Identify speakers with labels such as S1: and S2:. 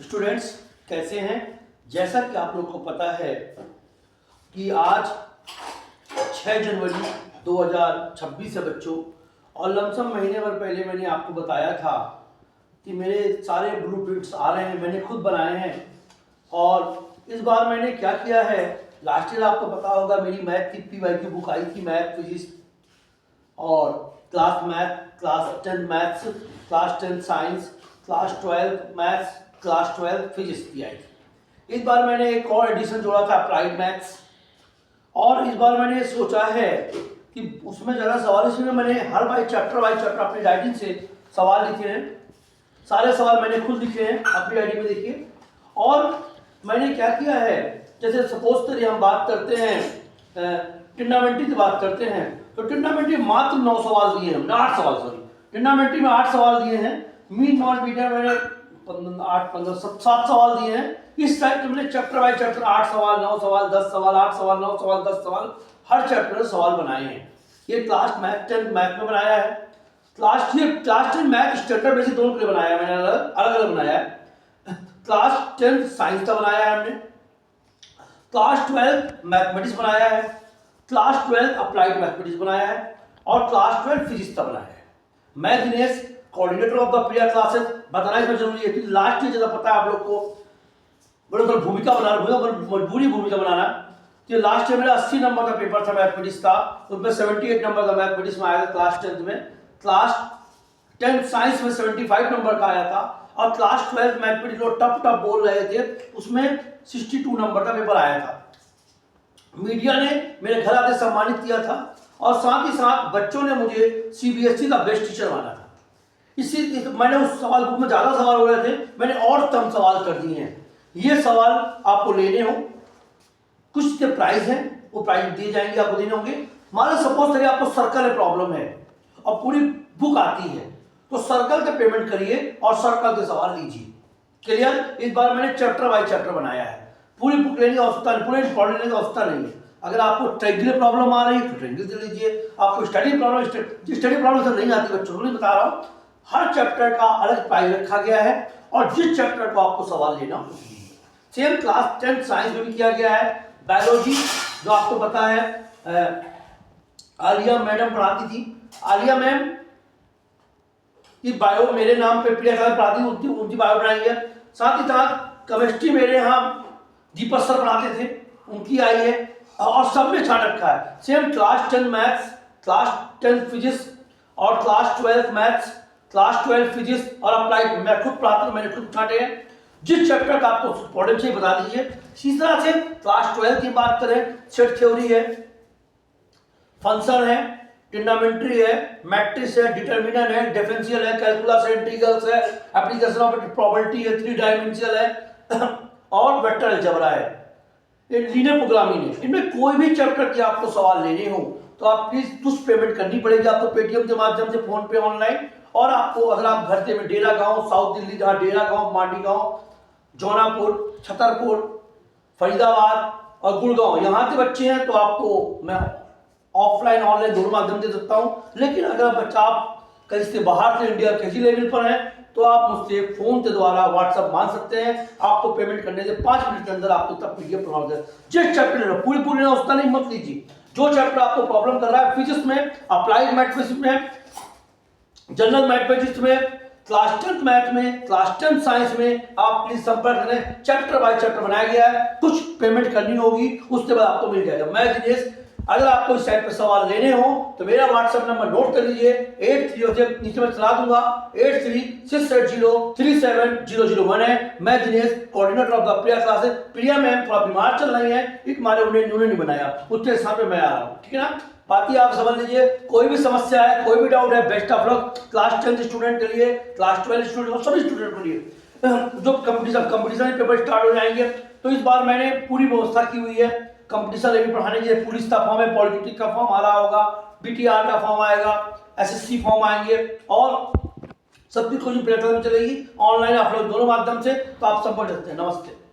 S1: Students कैसे हैं। जैसा कि आप लोग को पता है कि आज 6 जनवरी 2026 है बच्चों, और लमसम महीने भर पहले मैंने आपको बताया था कि मेरे सारे ब्लूप्रिंट्स आ रहे हैं, मैंने खुद बनाए हैं। और इस बार मैंने क्या किया है, लास्ट ईयर आपको पता होगा मेरी मैथ की PY की बुक आई थी, मैथ फिजिक्स और class math, class 10 maths, class 10 science, class 12 maths, class 12 physics की आई थी। इस बार मैंने एक और एडिशन जोड़ा था, अप्लाइड मैथ्स। और इस बार मैंने सोचा है कि उसमें ज़्यादा सवाल, इसमें मैंने हर चैप्टर बाई चैप्टर अपनी राइटिंग से सवाल लिखे हैं। सारे सवाल मैंने खुद लिखे हैं, अपनी आईडी में देखिए। और मैंने क्या किया है, जैसे सपोज करिए हम बात करते हैं ट्रिग्नोमेट्री की बात करते हैं, तो ट्रिग्नोमेट्री मात्र 9 सवाल दिए हैं, 8 सवाल सॉरी, ट्रिग्नोमेट्री में 8 सवाल दिए हैं। मीन मॉड बीटा मैंने 8 15 7 सवाल दिए हैं। इस टाइप के मैंने चैप्टर बाय चैप्टर 8 सवाल 9 सवाल 10 सवाल 8 सवाल 9 सवाल 10 सवाल हर चैप्टर में सवाल बनाए हैं। ये क्लास मैथ 10 मैथ में बनाया है, क्लास 10 मैथ स्टैंडर्ड बेसिक दोनों के लिए बनाया है मैंने, अलग अलग बनाया है। क्लास 10 साइंस का बनाया है हमने, क्लास 12 मैथमेटिक्स बनाया है, क्लास 12 अप्लाइड मैथमेटिक्स बनाया है और क्लास 12 फिजिक्स का बनाया है। मैं Dinesh coordinator of the Priya classes. बताना इसमें जरूरी है क्योंकि लास्ट ईयर जैसा पता है आप लोग को, बड़े भूमिका बनाना, मजबूरी भूमिका बनाना। तो लास्ट ईयर मेरा 80 नंबर का पेपर था मैथमेटिक्स का, उसमें 78 नंबर का मैथमेटिक्स में आया था क्लास 10 में। क्लास 10 साइंस में 75 नंबर का आया था, और क्लास 12 मैथमेटिक्स जो टफ बोल रहे थे उसमें 62 नंबर का पेपर आया था। मीडिया ने मेरे घर आते सम्मानित किया था, और साथ ही साथ बच्चों ने मुझे CBSE का बेस्ट टीचर माना था। इसी मैंने उस सवाल बुक में ज़्यादा सवाल हो रहे थे, मैंने और कम सवाल कर दिए हैं। ये सवाल आपको लेने हो, कुछ के प्राइस हैं, वो प्राइस दिए जाएंगे, आपको देने होंगे। मान लो सपोज करिए आपको सर्कल में प्रॉब्लम है और पूरी बुक आती है, तो सर्कल का पेमेंट करिए और सर्कल के सवाल लीजिए। क्लियर। इस बार मैंने चैप्टर बाय चैप्टर बनाया है, पूरी बुक लेने की आवश्यकता नहीं, पूरे इंपॉर्टेंट लेने की आवश्यकता नहीं है। अगर आपको ट्रेंगुलर प्रॉब्लम आ रही है तो ट्रेंगुलर दे लीजिए, आपको स्टडी प्रॉब्लम से नहीं आती बच्चों को नहीं बता रहा हूँ। हर चैप्टर का अलग प्राइस रखा गया है, और जिस चैप्टर को आपको सवाल लेना हो सेम क्लास 10 साइंस में भी किया गया है। बायोलॉजी जो आपको पता है आलिया मैडम पढ़ाती थी, आलिया मैम की बायो मेरे नाम पे प्रिया पढ़ाती थी, उनकी बायो बनाई है। साथ ही साथ केमिस्ट्री मेरे यहाँ दीपक सर पढ़ाते थे, उनकी आई है, और सब में छाट रखा है। Same class 10 maths, class 10 physics और क्लास 12 मैथ्स, क्लास 12 फिजिक्स और अप्लाइड मैं खुद पढ़ाता हूँ, मैंने खुद छाटे हैं। जिस चैप्टर का आपको इंपॉर्टेंट चाहिए बता दीजिए। इसी तरह से क्लास 12 की बात करें, सेट थ्योरी है, फंक्शन है, ट्रिग्नोमेट्री है, मैट्रिक्स है, डिटरमिनेंट है, डिफरेंशियल है, कैलकुलस है, इंटीग्रल्स है, एप्लीकेशन ऑफ प्रोबेबिलिटी है, 3 डायमेंशनल है और वेक्टर अलजेब्रा है, लीनियर प्रोग्रामिंग है। इनमें कोई भी चैप्टर की आपको सवाल लेने हो तो आप प्लीज कुछ पेमेंट करनी पड़ेगी आपको, पेटीएम के माध्यम से, फोन पे, ऑनलाइन। और आपको अगर आप घर में डेरा गांव, साउथ दिल्ली जहाँ डेरा गांव, मांडी गांव, जौनापुर, छतरपुर, फरीदाबाद और गुड़गांव यहाँ के बच्चे हैं तो आपको मैं ऑफलाइन ऑनलाइन दोनों माध्यम दे सकता हूँ। लेकिन अगर बच्चा आप कहीं से बाहर से इंडिया किसी लेवल पर है तो आप मुझसे फोन के द्वारा व्हाट्सएप मान सकते हैं। आपको पेमेंट करने से 5 मिनट के अंदर आपको तब PDF प्रॉब्लम है। जिस चैप्टर लेना पूरी लेना उसका नहीं मत लीजिए, जो चैप्टर आपको प्रॉब्लम कर रहा है, फिजिक्स में, अप्लाइड मैथमेटिक्स में, जनरल मैथमेटिक्स में, क्लास 10 मैथ में, क्लास 10 साइंस में, आप प्लीज संपर्क करें। चैप्टर बाय चैप्टर बनाया गया है, कुछ पेमेंट करनी होगी, उसके बाद आपको मिल जाएगा। मैं दिनेश, अगर आपको इस साइट पर सवाल लेने हो तो मेरा व्हाट्सएप नंबर नोट कर लीजिए, 83 से नीचे में चला दूंगा, 8368037001 है। मैं Dinesh coordinator of the Priya classes. Priya ma'am थोड़ा बीमार चल रही है, एक मारे उन्होंने नहीं बनाया, उसके हिसाब से मैं आ रहा हूँ, ठीक है ना। बाकी आप समझ लीजिए, कोई भी समस्या है, कोई भी डाउट है, best of luck class 10 student के लिए, क्लास 12 स्टूडेंट, सभी स्टूडेंट के लिए। जो कंपटीशन पेपर स्टार्ट हो जाएंगे तो इस बार मैंने पूरी व्यवस्था की हुई है। कंपटीशन लेवल पढ़ाने के लिए पुलिस का फॉर्म है, पॉलिटेक्निक का फॉर्म आ रहा होगा, BTR का फॉर्म आएगा, SSC फॉर्म आएंगे, और सबकी कोचिंग प्लेटफॉर्म चलेगी ऑनलाइन ऑफलाइन दोनों माध्यम से। तो आप संपर्क करते हैं। नमस्ते।